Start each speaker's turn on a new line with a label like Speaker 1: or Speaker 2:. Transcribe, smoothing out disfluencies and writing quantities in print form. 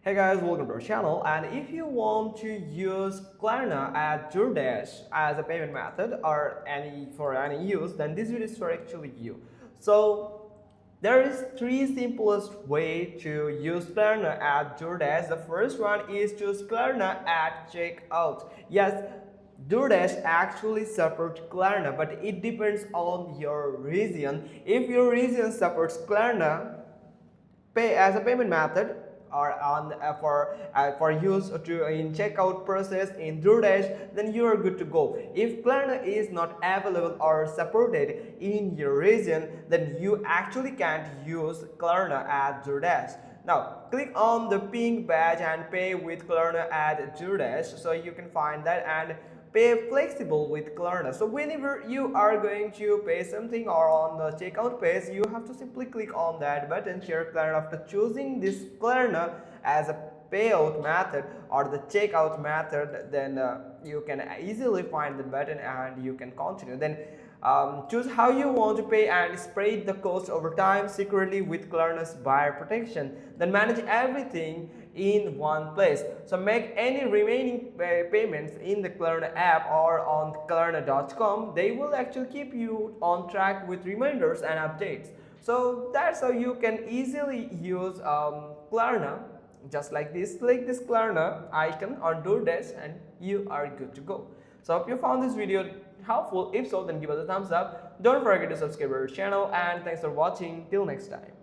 Speaker 1: Hey guys, welcome to our channel. And if you want to use Klarna at Doordash as a payment method or any use, then this video is for actually you. So there is three simplest way to use Klarna at Doordash. The first one is choose Klarna at checkout. Yes, Doordash actually supports Klarna, but it depends on your region. If your region supports Klarna, pay as a payment method or for use to in checkout process in DoorDash, then you are good to go. If Klarna is not available or supported in your region, then you actually can't use Klarna at DoorDash. Now click on the pink badge and pay with Klarna at DoorDash, so you can find that and pay flexible with Klarna. So whenever you are going to pay something or on the checkout page, you have to simply click on that button, share Klarna. After choosing this Klarna as a payout method or the checkout method, then you can easily find the button and you can continue. Then choose how you want to pay and spread the cost over time securely with Klarna's buyer protection. Then manage everything in one place. So make any remaining payments in the Klarna app or on Klarna.com. They will actually keep you on track with reminders and updates. So that's how you can easily use Klarna. Just like this, click this Klarna icon on DoorDash and you are good to go. So hope you found this video helpful. If so, then give us a thumbs up. Don't forget to subscribe to our channel, and thanks for watching. Till next time.